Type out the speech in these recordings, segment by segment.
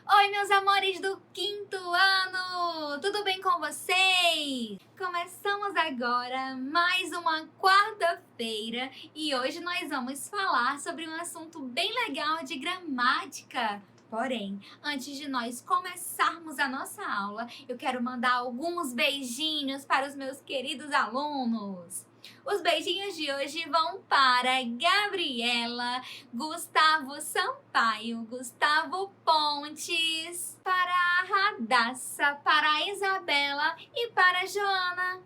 Oi, meus amores do quinto ano! Tudo bem com vocês? Começamos agora mais uma quarta-feira e hoje nós vamos falar sobre um assunto bem legal de gramática. Porém, antes de nós começarmos a nossa aula, eu quero mandar alguns beijinhos para os meus queridos alunos. Os beijinhos de hoje vão para Gabriela, Gustavo Sampaio, Gustavo Pontes, para a Radassa, para a Isabela e para a Joana.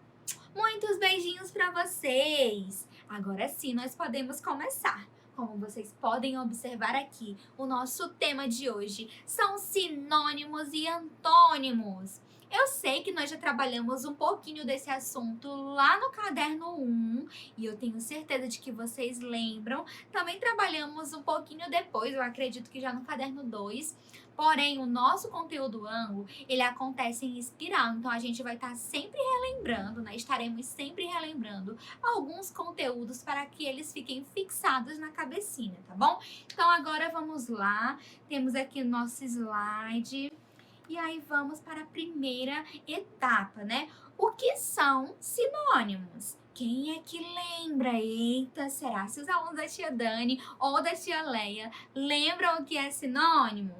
Muitos beijinhos para vocês! Agora sim, nós podemos começar. Como vocês podem observar aqui, o nosso tema de hoje são sinônimos e antônimos. Eu sei que nós já trabalhamos um pouquinho desse assunto lá no caderno 1 e eu tenho certeza de que vocês lembram. Também trabalhamos um pouquinho depois, eu acredito que já no caderno 2. Porém, o nosso conteúdo Anglo, ele acontece em espiral, então a gente vai estar sempre relembrando, né? Estaremos sempre relembrando alguns conteúdos para que eles fiquem fixados na cabecinha, tá bom? Então agora vamos lá, temos aqui o nosso slide. E aí vamos para a primeira etapa, né? O que são sinônimos? Quem é que lembra? Eita, será se os alunos da tia Dani ou da tia Leia lembram o que é sinônimo?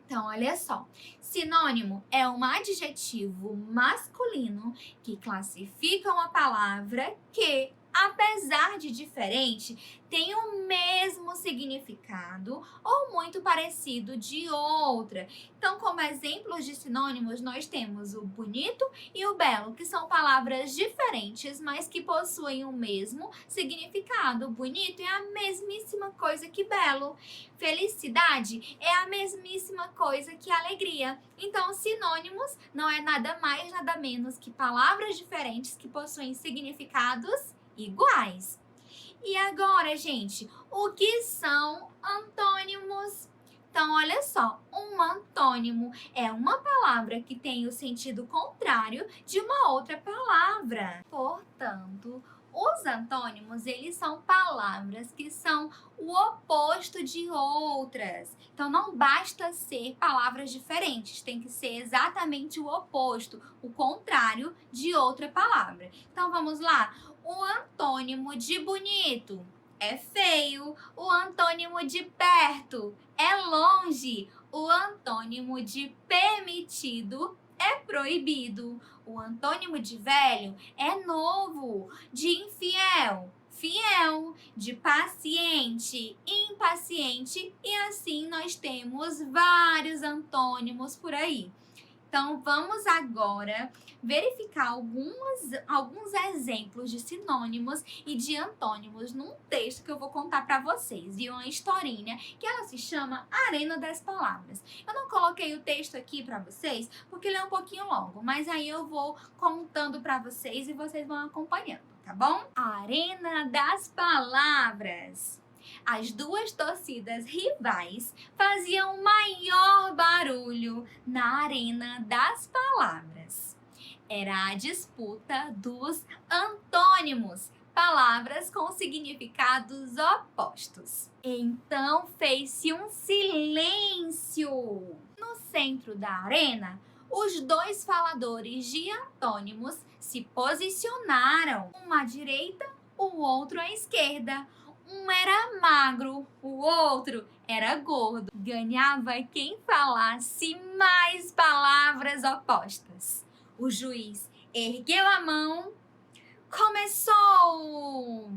Então, olha só, sinônimo é um adjetivo masculino que classifica uma palavra que, apesar de diferente, tem o mesmo significado ou muito parecido de outra. Então, como exemplos de sinônimos, nós temos o bonito e o belo, que são palavras diferentes, mas que possuem o mesmo significado. Bonito é a mesmíssima coisa que belo. Felicidade é a mesmíssima coisa que alegria. Então, sinônimos não é nada mais, nada menos que palavras diferentes que possuem significados iguais. E agora, gente, o que são antônimos? Então, olha só, um antônimo é uma palavra que tem o sentido contrário de uma outra palavra. Portanto, os antônimos, eles são palavras que são o oposto de outras. Então, não basta ser palavras diferentes, tem que ser exatamente o oposto, o contrário de outra palavra. Então, vamos lá. O antônimo de bonito é feio. O antônimo de perto é longe. O antônimo de permitido é proibido. O antônimo de velho é novo. De infiel, fiel. De paciente, impaciente. E assim nós temos vários antônimos por aí. Então, vamos agora verificar alguns exemplos de sinônimos e de antônimos num texto que eu vou contar para vocês, de uma historinha que ela se chama Arena das Palavras. Eu não coloquei o texto aqui para vocês porque ele é um pouquinho longo, mas aí eu vou contando para vocês e vocês vão acompanhando, tá bom? Arena das Palavras. As duas torcidas rivais faziam maior barulho na arena das palavras. Era a disputa dos antônimos, palavras com significados opostos. Então fez-se um silêncio. No centro da arena, os dois faladores de antônimos se posicionaram, um à direita, o outro à esquerda. Um era magro, o outro era gordo. Ganhava quem falasse mais palavras opostas. O juiz ergueu a mão. Começou!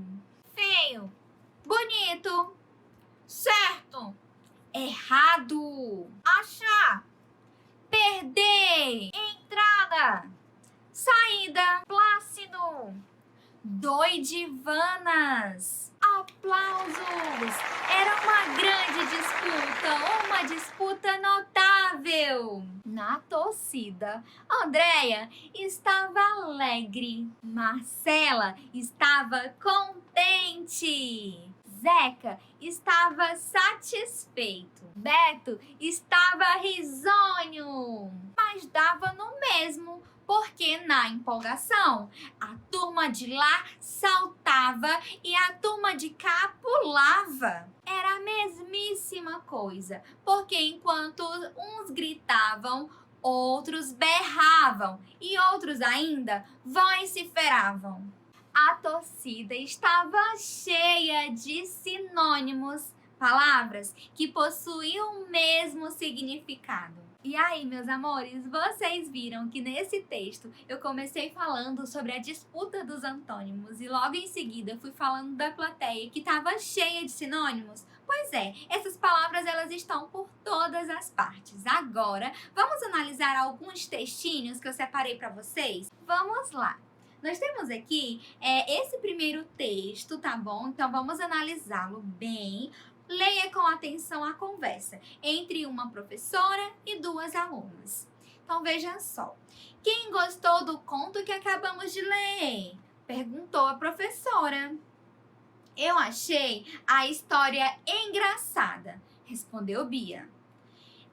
Feio, bonito, certo, errado, achar, perder, entrada, saída, plácido, doidivanas. Aplausos! Era uma grande disputa notável. Na torcida, Andréia estava alegre, Marcela estava contente, Zeca estava satisfeito, Beto estava risonho, mas dava no mesmo, Porque na empolgação, a turma de lá saltava e a turma de cá pulava. Era a mesmíssima coisa, porque enquanto uns gritavam, outros berravam e outros ainda vociferavam. A torcida estava cheia de sinônimos, palavras que possuíam o mesmo significado. E aí, meus amores, vocês viram que nesse texto eu comecei falando sobre a disputa dos antônimos e logo em seguida fui falando da plateia que estava cheia de sinônimos? Pois é, essas palavras elas estão por todas as partes. Agora, vamos analisar alguns textinhos que eu separei para vocês? Vamos lá! Nós temos aqui esse primeiro texto, tá bom? Então, vamos analisá-lo bem. Leia com atenção a conversa entre uma professora e duas alunas. Então, veja só. Quem gostou do conto que acabamos de ler? Perguntou a professora. Eu achei a história engraçada, respondeu Bia.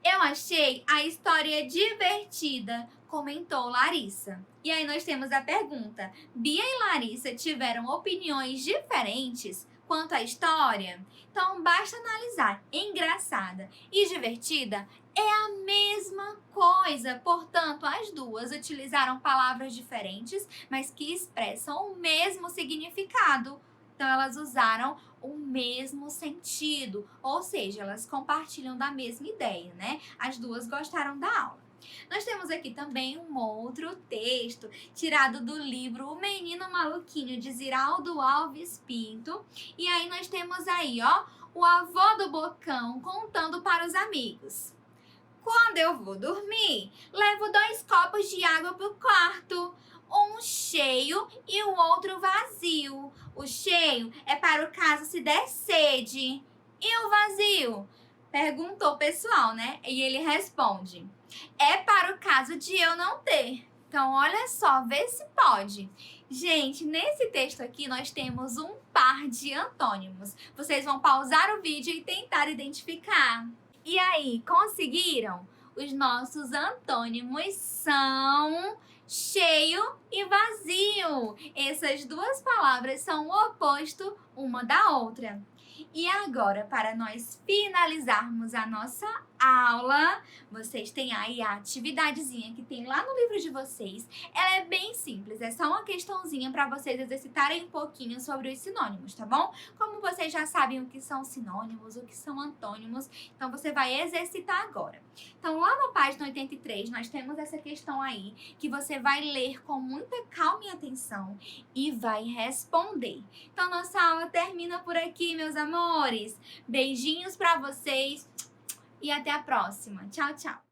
Eu achei a história divertida, comentou Larissa. E aí nós temos a pergunta: Bia e Larissa tiveram opiniões diferentes quanto à história? Então basta analisar. Engraçada e divertida é a mesma coisa. Portanto, as duas utilizaram palavras diferentes, mas que expressam o mesmo significado. Então, elas usaram o mesmo sentido, ou seja, elas compartilham da mesma ideia, né? As duas gostaram da aula. Nós temos aqui também um outro texto tirado do livro O Menino Maluquinho, de Ziraldo Alves Pinto. E aí nós temos aí, ó, o avô do Bocão contando para os amigos. Quando eu vou dormir, levo 2 copos de água pro quarto. Um cheio e o outro vazio. O cheio é para o caso se der sede. E o vazio? Perguntou o pessoal, né? E ele responde: é para o caso de eu não ter. Então, olha só, vê se pode. Gente, nesse texto aqui nós temos um par de antônimos. Vocês vão pausar o vídeo e tentar identificar. E aí, conseguiram? Os nossos antônimos são cheio e vazio. Essas duas palavras são o oposto uma da outra. E agora, para nós finalizarmos a nossa aula, vocês têm aí a atividadezinha que tem lá no livro de vocês. Ela é bem simples, é só uma questãozinha para vocês exercitarem um pouquinho sobre os sinônimos, tá bom? Como vocês já sabem o que são sinônimos, o que são antônimos, então você vai exercitar agora. Então, lá na página 83, nós temos essa questão aí, que você vai ler com muita calma e atenção e vai responder. Então, nossa aula termina por aqui, meus amores. Beijinhos para vocês e até a próxima. Tchau, tchau.